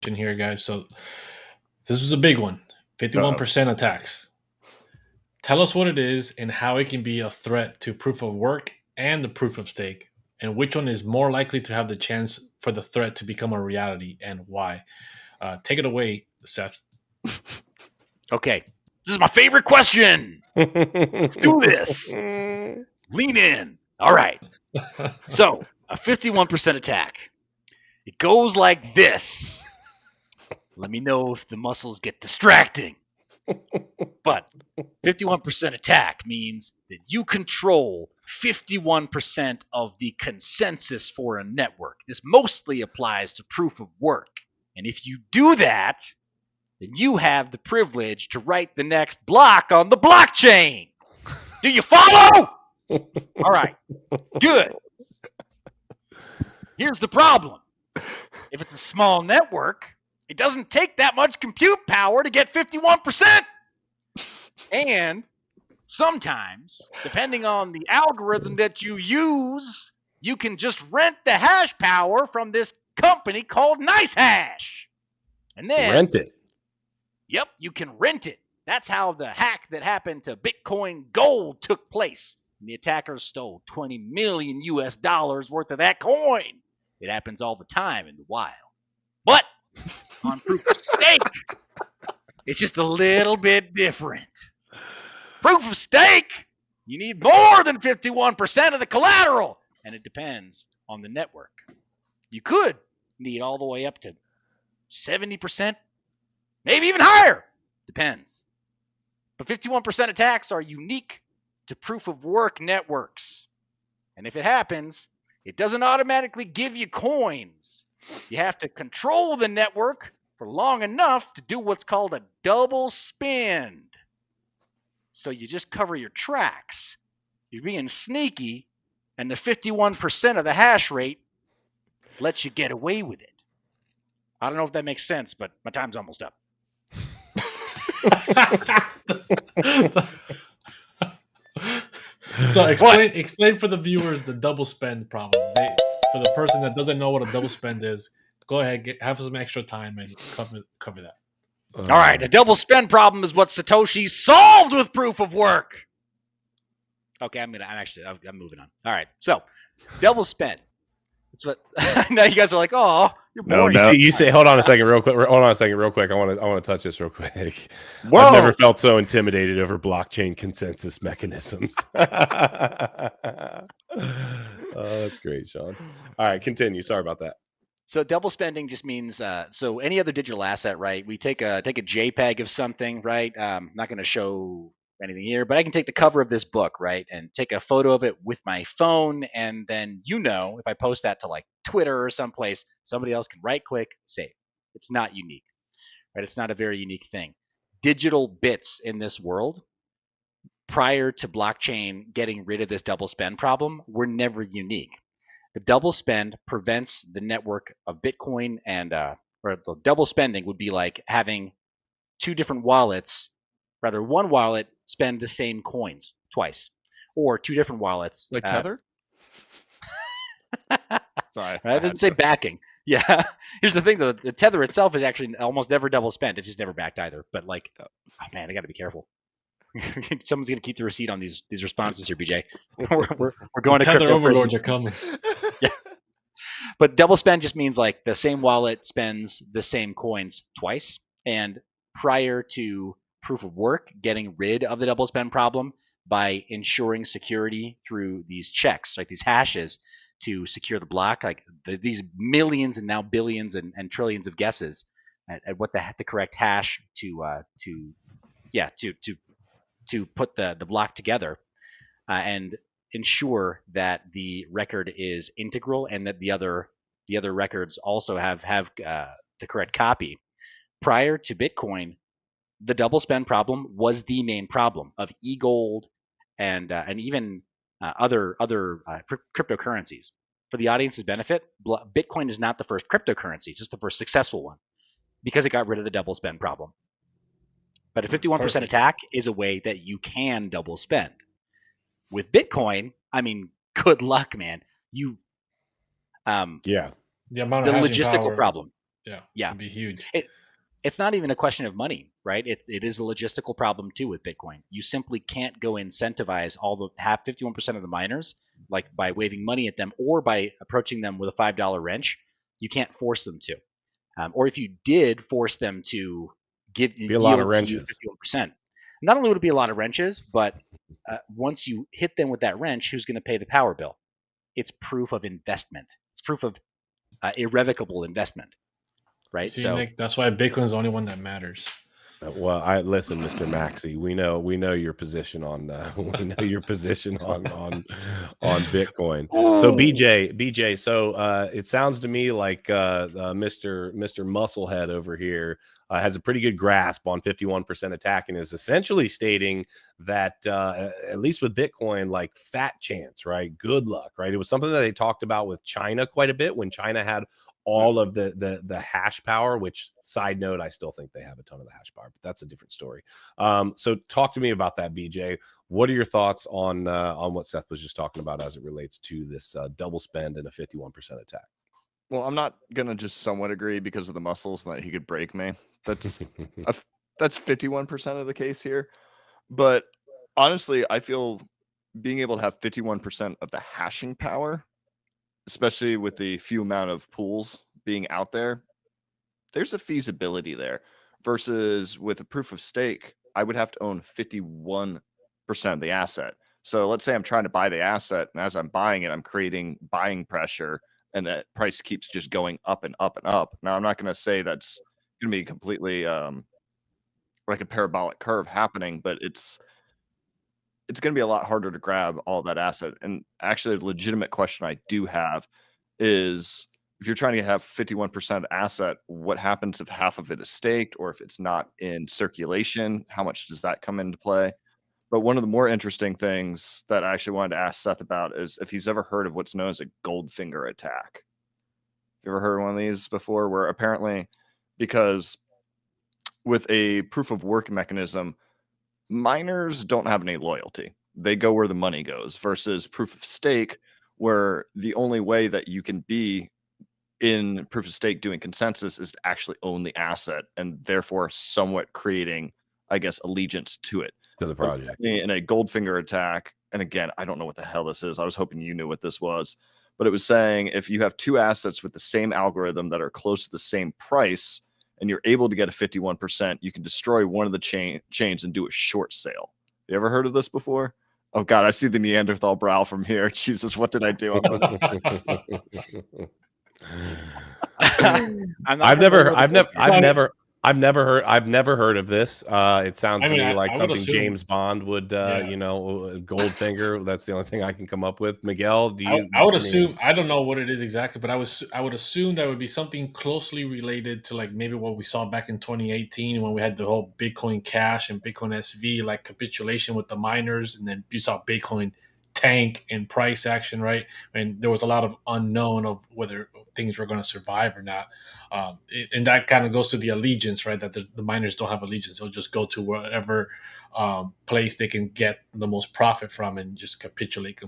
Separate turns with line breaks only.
here, guys. So this was a big one. 51% attacks. Tell us what it is and how it can be a threat to proof of work and the proof of stake, and which one is more likely to have the chance for the threat to become a reality and why. Take it away, Seth.
Okay. This is my favorite question. Let's do this. Lean in. All right. So, a 51% attack. It goes like this. Let me know if the muscles get distracting. But 51% attack means that you control 51% of the consensus for a network. This mostly applies to proof of work. And if you do that, then you have the privilege to write the next block on the blockchain. Do you follow? All right. Good. Here's the problem. If it's a small network, it doesn't take that much compute power to get 51%. And sometimes, depending on the algorithm that you use, you can just rent the hash power from this company called NiceHash. And then
rent it.
Yep, you can rent it. That's how the hack that happened to Bitcoin Gold took place. And the attackers stole 20 million US dollars worth of that coin. It happens all the time in the wild. But on proof of stake, it's just a little bit different. Proof of stake, you need more than 51% of the collateral, and it depends on the network. You could need all the way up to 70%, maybe even higher. Depends. But 51% attacks are unique to proof of work networks. And if it happens, it doesn't automatically give you coins. You have to control the network for long enough to do what's called a double spend. So you just cover your tracks. You're being sneaky, and the 51% of the hash rate lets you get away with it. I don't know if that makes sense, but my time's almost up.
So explain for the viewers the double spend problem. For the person that doesn't know what a double spend is, go ahead, have some extra time and cover that.
All right, a double spend problem is what Satoshi solved with proof of work. Okay, I'm moving on. All right, so double spend. That's what. Now you guys are like, oh, you're boring.
No. You say, hold on a second, real quick. I want to touch this real quick.
Whoa.
I've never felt so intimidated over blockchain consensus mechanisms. Oh, that's great, Sean. All right, continue. Sorry about that.
So double spending just means so any other digital asset, right? We take a JPEG of something, right? I'm not going to show anything here, but I can take the cover of this book, right, and take a photo of it with my phone, and then if I post that to like Twitter or someplace, somebody else can right-click, save. It's not unique, right? It's not a very unique thing. Digital bits in this world, prior to blockchain getting rid of this double spend problem, were never unique. The double spend prevents the network of Bitcoin or the double spending would be like having two different wallets, rather one wallet spend the same coins twice, or two different wallets.
Like Tether?
Sorry. I didn't say backing. Yeah. Here's the thing, though. The Tether itself is actually almost never double spent. It's just never backed either. But like, oh man, I got to be careful. Someone's gonna keep the receipt on these responses here, BJ. We're going to
Tether
crypto
overlords are coming.
Yeah, but double spend just means like the same wallet spends the same coins twice. And prior to proof of work getting rid of the double spend problem by ensuring security through these checks, like these hashes, to secure the block, like these millions and now billions and trillions of guesses at what the correct hash to put the block together and ensure that the record is integral and that the other records also have the correct copy. Prior to Bitcoin, the double spend problem was the main problem of eGold and even other cryptocurrencies. For the audience's benefit, Bitcoin is not the first cryptocurrency; it's just the first successful one because it got rid of the double spend problem. But a 51% attack is a way that you can double spend. With Bitcoin, I mean, good luck, man.
The amount of
logistical problem. Yeah.
It'd be huge.
It's not even a question of money, right? It is a logistical problem too with Bitcoin. You simply can't go incentivize all the 51% of the miners, like by waving money at them or by approaching them with a $5 wrench. You can't force them to. Or if you did force them to give
Be a lot of
yield to you
wrenches.
51%, not only would it be a lot of wrenches, but once you hit them with that wrench, who's going to pay the power bill? It's proof of investment. It's proof of irrevocable investment, right?
See, Nick, that's why Bitcoin's the only one that matters.
Well, I listen, Mr. Maxey. We know your position on we know your position on Bitcoin. So BJ. So it sounds to me like Mr. Musclehead over here has a pretty good grasp on 51% attack and is essentially stating that at least with Bitcoin, like fat chance, right? Good luck, right? It was something that they talked about with China quite a bit when China had all of the hash power, which, side note, I still think they have a ton of the hash power, but that's a different story. So talk to me about that, BJ. What are your thoughts on what Seth was just talking about as it relates to this double spend and a 51% attack?
Well, I'm not gonna just somewhat agree because of the muscles that he could break me. That's 51% of the case here. But honestly, I feel being able to have 51% of the hashing power, especially with the few amount of pools being out there, there's a feasibility there. Versus with a proof of stake, I would have to own 51% of the asset. So let's say I'm trying to buy the asset, and as I'm buying it, I'm creating buying pressure, and that price keeps just going up and up and up. Now, I'm not going to say that's going to be completely like a parabolic curve happening, but it's going to be a lot harder to grab all that asset. And actually, a legitimate question I do have is, if you're trying to have 51% of the asset, what happens if half of it is staked or if it's not in circulation? How much does that come into play? But one of the more interesting things that I actually wanted to ask Seth about is if he's ever heard of what's known as a Goldfinger Attack. You ever heard of one of these before? Where apparently, because with a proof of work mechanism, miners don't have any loyalty. They go where the money goes, versus proof of stake, where the only way that you can be in proof of stake doing consensus is to actually own the asset and therefore somewhat creating, I guess, allegiance to it.
To the project.
In a Goldfinger Attack, and again, I don't know what the hell this is. I was hoping you knew what this was, but it was saying if you have two assets with the same algorithm that are close to the same price, and you're able to get a 51%, you can destroy one of the chains and do a short sale. You ever heard of this before? Oh God, I see the Neanderthal brow from here. Jesus, what did I do?
I've never heard of this. It sounds to me like something James Bond would, Goldfinger. That's the only thing I can come up with. Miguel, do you?
I would assume, I don't know what it is exactly, but I would assume that would be something closely related to like maybe what we saw back in 2018 when we had the whole Bitcoin Cash and Bitcoin SV like capitulation with the miners, and then you saw Bitcoin tank and price action, right? And there was a lot of unknown of whether things were going to survive or not. And that kind of goes to the allegiance, right? That the miners don't have allegiance. They'll just go to whatever place they can get the most profit from and just capitulate